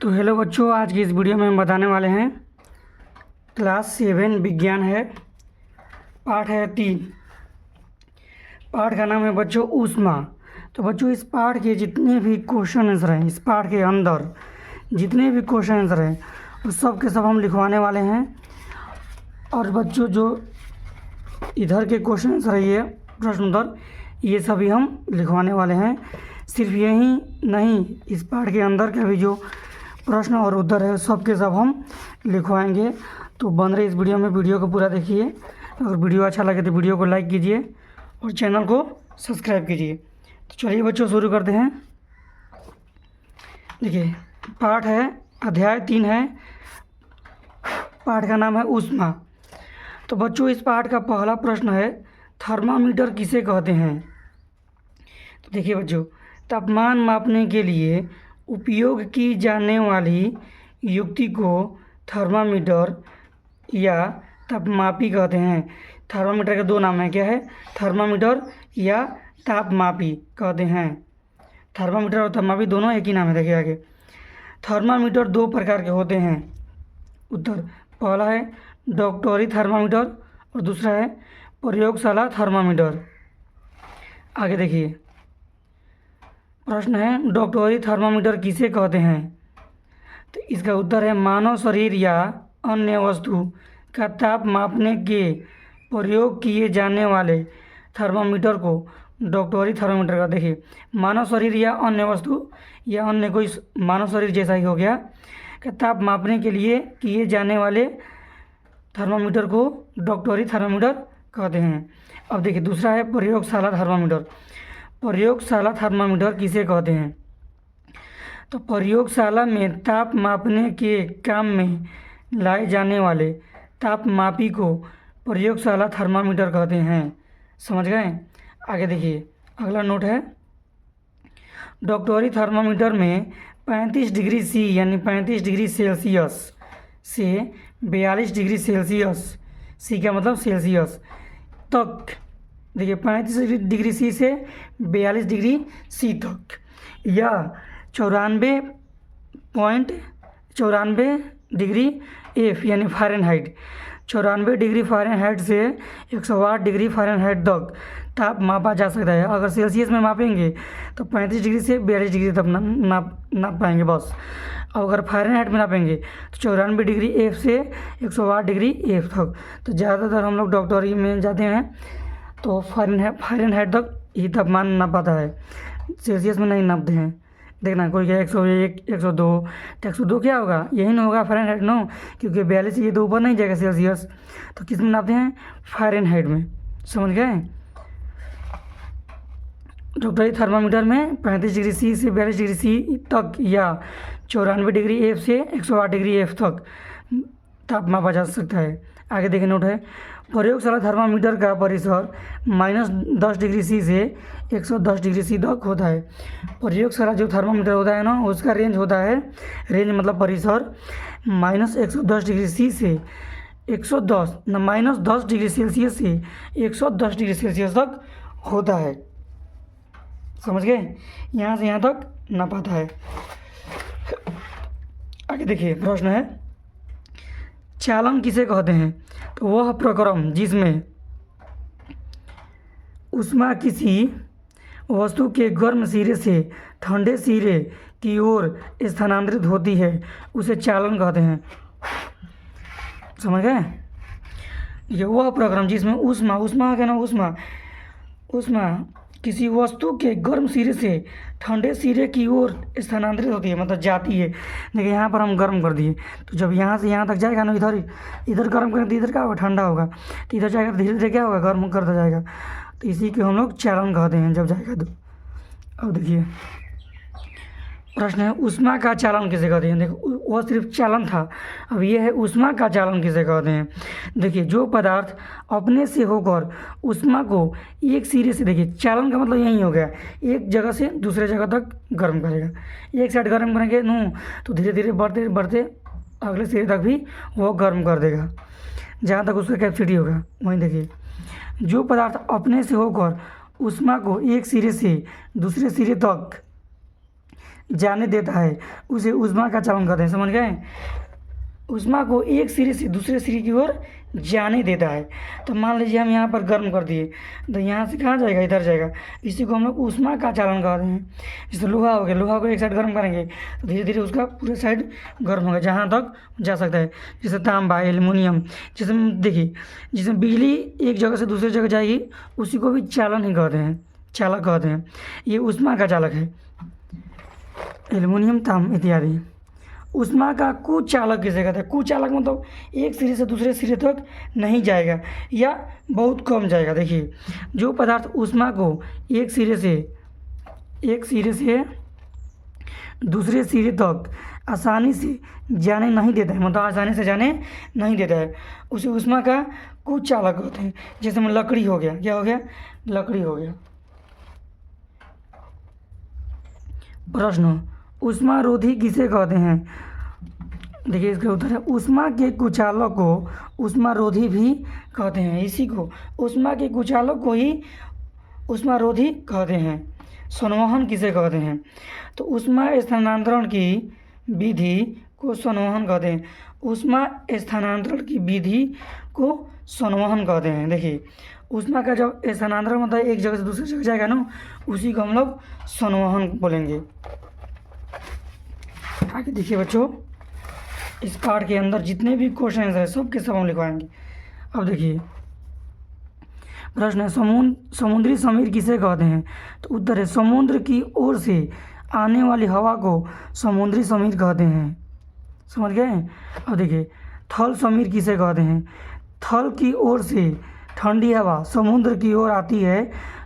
तो हेलो बच्चों, आज की इस वीडियो में हम बताने वाले हैं क्लास 7 विज्ञान है। पाठ है 3। पाठ का नाम है बच्चों ऊष्मा। तो बच्चों इस पाठ के जितने भी क्वेश्चन आंसर हैं, इस पाठ के अंदर जितने भी क्वेश्चन आंसर हैं उस सब के सब हम लिखवाने वाले हैं। और बच्चों जो इधर के क्वेश्चन आंसर है, ये प्रश्न उत्तर, ये सभी हम लिखवाने वाले हैं। सिर्फ यही नहीं, इस पाठ के अंदर के भी जो प्रश्न और उत्तर है सब के सब हम लिखवाएंगे। तो बन रहे इस वीडियो में, वीडियो को पूरा देखिए। अगर वीडियो अच्छा लगे तो वीडियो को लाइक कीजिए और चैनल को सब्सक्राइब कीजिए। तो चलिए बच्चों शुरू करते हैं। देखिए पाठ है, अध्याय 3 है। पाठ का नाम है ऊष्मा। तो बच्चों इस पाठ का पहला प्रश्न है, थर्मामीटर किसे कहते हैं। तो देखिए बच्चों, तापमान मापने के लिए उपयोग की जाने वाली युक्ति को थर्मामीटर या तापमापी कहते हैं। थर्मामीटर के दो नाम हैं, क्या है, थर्मामीटर या तापमापी कहते हैं। थर्मामीटर और तापमापी दोनों एक ही नाम है। देखिए आगे, थर्मामीटर दो प्रकार के होते हैं। उत्तर, पहला है डॉक्टरी थर्मामीटर और दूसरा है प्रयोगशाला थर्मामीटर। आगे देखिए प्रश्न है, डॉक्टरी थर्मामीटर किसे कहते हैं। तो इसका उत्तर है, मानव शरीर या अन्य वस्तु का ताप मापने के प्रयोग किए जाने वाले थर्मामीटर को डॉक्टरी थर्मामीटर का। देखिए मानव शरीर या अन्य वस्तु या अन्य कोई मानव शरीर जैसा ही हो गया का ताप मापने के लिए किए जाने वाले थर्मामीटर को डॉक्टरी थर्मामीटर कहते हैं। अब देखिए दूसरा है प्रयोगशाला थर्मामीटर। प्रयोगशाला थर्मामीटर किसे कहते हैं। तो प्रयोगशाला में ताप मापने के काम में लाए जाने वाले तापमापी को प्रयोगशाला थर्मामीटर कहते हैं। समझ गए। आगे देखिए अगला नोट है, डॉक्टरी थर्मामीटर में 35 डिग्री सी यानी 35 डिग्री सेल्सियस से 42 डिग्री सेल्सियस, सी का मतलब सेल्सियस तक, देखिए 35 डिग्री सी से 42 डिग्री सी तक, या 94 डिग्री एफ यानी फ़ारेनहाइट, 94 डिग्री फ़ारेनहाइट से 108 डिग्री फ़ारेनहाइट तक ताप मापा जा सकता है। अगर सेल्सियस में मापेंगे तो 35 डिग्री से 42 डिग्री तक नाप पाएंगे बस। और अगर फ़ारेनहाइट में नापेंगे तो 94 डिग्री एफ से 108 डिग्री एफ तक। तो ज़्यादातर हम लोग डॉक्टरी में जाते हैं तो फ़ारेनहाइट तक ही तापमान नाप पाता है, सेल्सियस में नहीं नापते हैं। देखना कोई क्या 101, 102, तो 102 क्या होगा, यही ना होगा फ़ारेनहाइट, नो, क्योंकि 42 ये तो ऊपर नहीं जाएगा सेल्सियस। तो किस में नापते हैं, फ़ारेनहाइट में। समझ गए। डॉक्टरी थर्मामीटर में 35 डिग्री सी से 42 डिग्री सी तक या 94 डिग्री एफ से 108 डिग्री एफ तक ताप मापा जा सकता है। आगे देखिए नोट है, प्रयोगशाला थर्मामीटर का परिसर -10 डिग्री सी से 110 डिग्री सी तक होता है। प्रयोगशाला जो थर्मामीटर होता है ना, उसका रेंज होता है, रेंज मतलब परिसर -110 डिग्री सी से 110 -10 डिग्री सेल्सियस से 110 डिग्री सेल्सियस तक होता है। समझ गए, यहाँ से यहाँ तक नापाता है। आगे देखिए प्रश्न है, चालन किसे कहते हैं। तो वह प्रक्रम जिसमें ऊष्मा किसी वस्तु के गर्म सिरे से ठंडे सिरे की ओर स्थानांतरित होती है उसे चालन कहते हैं। समझ गए। ये वह प्रक्रम जिसमें ऊष्मा क्या ना, ऊष्मा किसी वस्तु के गर्म सिरे से ठंडे सिरे की ओर स्थानांतरित होती है, मतलब जाती है। देखिए यहाँ पर हम गर्म कर दिए, तो जब यहाँ से यहाँ तक जाएगा ना, इधर गर्म करें तो इधर क्या होगा, ठंडा होगा, तो इधर जाएगा तो धीरे धीरे क्या होगा, गर्म करता जाएगा। तो इसी को हम लोग चालन कहते हैं जब जाएगा तो। अब देखिए प्रश्न है, ऊष्मा का चालन किसे कहते हैं। देखो वह सिर्फ चालन था, अब ये है ऊष्मा का चालन किसे कहते हैं। देखिए जो पदार्थ अपने से होकर ऊष्मा को एक सिरे से, देखिए चालन का मतलब यही हो गया, एक जगह से दूसरे जगह तक गर्म करेगा। एक साइड गर्म करेंगे तो धीरे धीरे बढ़ते बढ़ते अगले सिरे तक भी वो गर्म कर देगा, जहाँ तक उसका कैपेसिटी होगा। वहीं देखिए जो पदार्थ अपने से होकर ऊष्मा को एक सिरे से दूसरे सिरे तक जाने देता है उसे ऊष्मा का चालन कहते हैं। समझ गए? ऊष्मा को एक सिरे से दूसरे सिरे की ओर जाने देता है। तो मान लीजिए हम यहाँ पर गर्म कर दिए, तो यहाँ से कहाँ जाएगा? इधर जाएगा। इसी को हम लोग ऊष्मा का चालन कहते हैं। जैसे लोहा हो गया, लोहा को एक साइड गर्म करेंगे तो धीरे धीरे उसका पूरे साइड गर्म होगा जहाँ तक जा सकता है। जैसे तांबा, एल्युमिनियम, जिसमें देखिए जिसमें बिजली एक जगह से दूसरी जगह जाएगी उसी को भी चालन ही कहते हैं, चालक कहते हैं। ये ऊष्मा का चालक है, एल्युमिनियम, तांबा इत्यादि। ऊष्मा का कुचालक किसे कहते हैं? कुचालक मतलब एक सिरे से दूसरे सिरे तक नहीं जाएगा या बहुत कम जाएगा। देखिए जो पदार्थ ऊष्मा को एक सिरे से दूसरे सिरे तक आसानी से जाने नहीं देता है, मतलब आसानी से जाने नहीं देता है, उसे ऊष्मा का कुचालक कहते हैं। जैसे में लकड़ी हो गया, क्या हो गया? लकड़ी हो गया। प्रश्न, ऊष्मारोधी किसे कहते हैं? देखिए इसका उत्तर है ऊष्मा के कुचालक को ऊष्मारोधी भी कहते हैं। इसी को ऊष्मा के कुचालक को ही ऊष्मारोधी कहते हैं। संवहन किसे कहते हैं? तो ऊष्मा स्थानांतरण की विधि को संवहन कहते हैं। ऊष्मा स्थानांतरण की विधि को संवहन कहते हैं। देखिए ऊष्मा का जब स्थानांतरण मतलब एक जगह से दूसरी जगह जाएगा ना, उसी को हम लोग संवहन बोलेंगे। आगे देखिए बच्चों, इस पार्ट के अंदर जितने भी क्वेश्चन है सब के सब हम लिखवाएंगे। अब देखिए प्रश्न है समुद्री समीर किसे कहते हैं? तो उत्तर है समुद्र की ओर से आने वाली हवा को समुद्री समीर कहते हैं। समझ गए? अब देखिए थल समीर किसे कहते हैं? थल की ओर से ठंडी हवा समुद्र की ओर आती है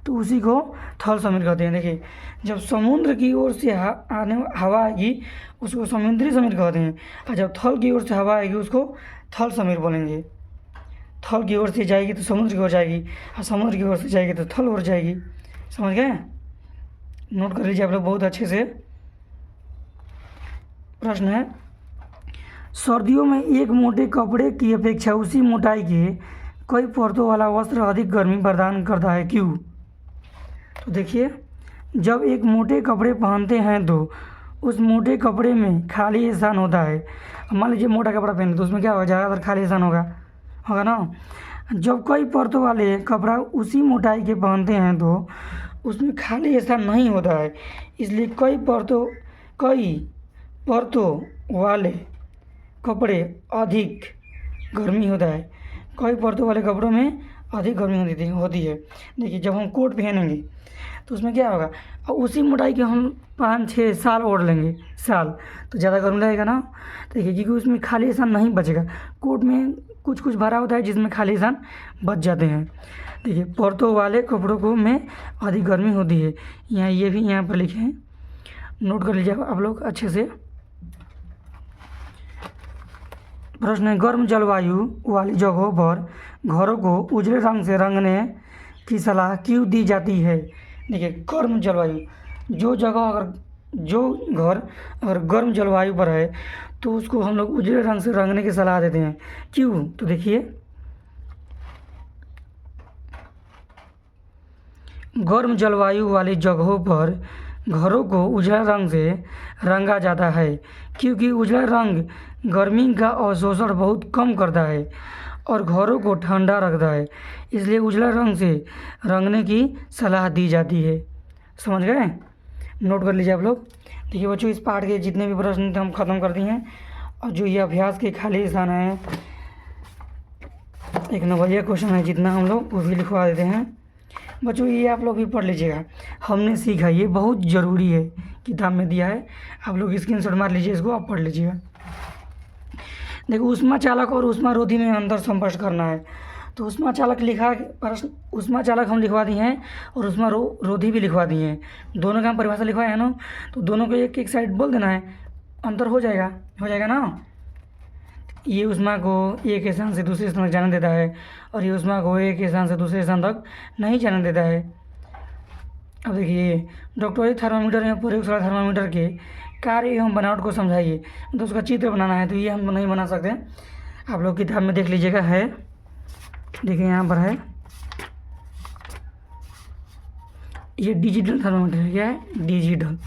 तो उसी को थल समीर कहते हैं। देखिए जब समुद्र की ओर से आने हवा आएगी उसको समुद्री समीर कहते हैं, और जब थल की ओर से हवा आएगी उसको थल समीर बोलेंगे। थल की ओर से जाएगी तो समुद्र की ओर जाएगी, और समुद्र की ओर से जाएगी तो थल ओर जाएगी। समझ गए? नोट कर लीजिए आप लोग बहुत अच्छे से। प्रश्न है सर्दियों में एक मोटे कपड़े की अपेक्षा उसी मोटाई के कई परतों वाला वस्त्र अधिक गर्मी प्रदान करता है, क्यों? तो देखिए जब एक मोटे कपड़े पहनते हैं तो उस मोटे कपड़े में खाली स्थान होता है। मान लीजिए मोटा कपड़ा पहने तो उसमें क्या होगा? ज़्यादातर खाली स्थान होगा ना। जब कई परतों वाले कपड़ा उसी मोटाई के पहनते हैं तो उसमें खाली स्थान नहीं होता है, इसलिए कई परतों वाले कपड़े अधिक गर्मी होता है। कई परतों वाले कपड़ों में अधिक गर्मी होती है। देखिए जब हम कोट पहनेंगे तो उसमें क्या होगा? और उसी मोटाई के हम 5-6 साल ओढ़ लेंगे, साल, तो ज़्यादा गर्म लगेगा ना। देखिए क्योंकि उसमें खाली स्थान नहीं बचेगा। कोट में कुछ कुछ भरा होता है जिसमें खाली स्थान बच जाते हैं। देखिए परतों वाले कपड़ों को में अधिक गर्मी होती है। यहाँ ये भी यहाँ पर लिखे हैं, नोट कर लीजिए आप लोग अच्छे से। प्रश्न है गर्म जलवायु वाली जगहों पर घरों को उजले रंग से रंगने की सलाह क्यों दी जाती है? देखिए गर्म जलवायु, जो घर अगर गर्म जलवायु पर है तो उसको हम लोग उजले रंग से रंगने की सलाह देते हैं। क्यों? तो देखिए गर्म जलवायु वाली जगहों पर घरों को उजला रंग से रंगा जाता है क्योंकि उजला रंग गर्मी का अवशोषण बहुत कम करता है और घरों को ठंडा रखता है, इसलिए उजला रंग से रंगने की सलाह दी जाती है। समझ गए? नोट कर लीजिए आप लोग। देखिए बच्चों इस पार्ट के जितने भी प्रश्न थे हम ख़त्म कर दिए हैं, और जो ये अभ्यास के खाली स्थान है, एक नंबरिया क्वेश्चन है जितना हम लोग वो भी लिखवा देते हैं। बच्चों ये आप लोग भी पढ़ लीजिएगा, हमने सीखा ये बहुत ज़रूरी है, किताब में दिया है, आप लोग स्क्रीनशॉट मार लीजिए, इसको आप पढ़ लीजिएगा। देखो ऊष्मा चालक और ऊष्मारोधी में अंतर स्पष्ट करना है। तो ऊष्मा चालक प्रश्न ऊष्मा चालक हम लिखवा दिए हैं और ऊष्मारोधी भी लिखवा दिए हैं, दोनों का हम परिभाषा लिखवाए हैं ना, तो दोनों को एक एक साइड बोल देना है, अंतर हो जाएगा ना। ये ऊष्मा को एक स्थान से दूसरे स्थान तक जाने देता है और ये ऊष्मा को एक स्थान से दूसरे स्थान तक नहीं जाने देता है। अब देखिए डॉक्टरी थर्मामीटर या प्रयोगशाला थर्मामीटर के कार्य एवं बनावट को समझाइए, तो उसका चित्र बनाना है, तो ये हम नहीं बना सकते, आप लोग किताब में देख लीजिएगा। है देखिए यहाँ पर है, ये डिजिटल थर्मामीटर है। क्या है? डिजिटल।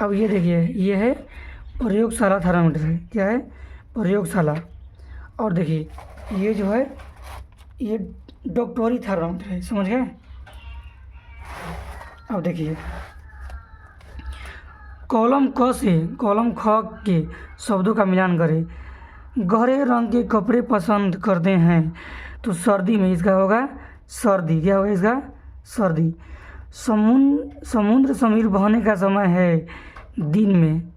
अब ये देखिए, ये है प्रयोगशाला थर्मामीटर है। क्या है? प्रयोगशाला। और देखिए ये जो है ये डॉक्टरी थर्मामीटर है। समझ गए? अब देखिए कॉलम क से कॉलम ख के शब्दों का मिलान करें। गहरे रंग के कपड़े पसंद करते हैं तो सर्दी में इसका होगा सर्दी। क्या होगा इसका? सर्दी। समुद्र समीर बहने का समय है दिन में।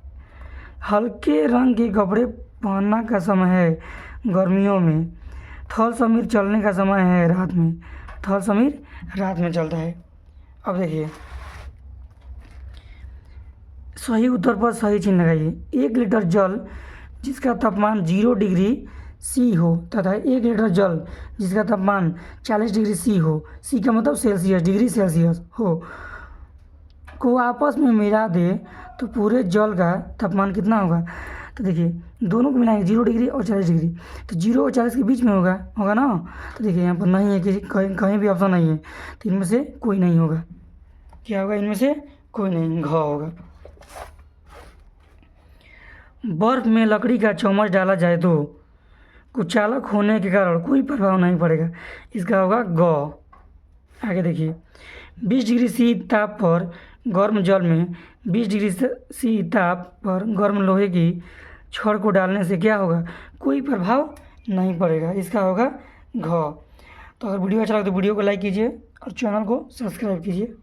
हल्के रंग के कपड़े पहनना का समय है गर्मियों में। थल समीर चलने का समय है रात में। थल समीर रात में चलता है। अब देखिए सही उत्तर पर सही चिन्ह लगाइए। 1 लीटर जल जिसका तापमान 0 डिग्री सी हो तथा 1 लीटर जल जिसका तापमान 40 डिग्री सी हो, सी का मतलब सेल्सियस, डिग्री सेल्सियस हो, को आपस में मिला दे तो पूरे जल का तापमान कितना होगा? तो देखिए दोनों को मिलाएंगे 0 डिग्री और 40 डिग्री, तो 0 और 40 के बीच में होगा ना। तो देखिए यहाँ पर नहीं है, किसी कहीं भी ऑप्शन नहीं है, तो इनमें से कोई नहीं होगा। क्या होगा? इनमें से कोई नहीं, घ होगा। बर्फ में लकड़ी का चम्मच डाला जाए तो कुचालक होने के कारण कोई प्रभाव नहीं पड़ेगा। इसका होगा ग। आगे देखिए 20 डिग्री सी ताप पर गर्म जल में 20 डिग्री सी ताप पर गर्म लोहे की छड़ को डालने से क्या होगा? कोई प्रभाव नहीं पड़ेगा। इसका होगा घ। तो अगर वीडियो अच्छा लगे तो वीडियो को लाइक कीजिए और चैनल को सब्सक्राइब कीजिए।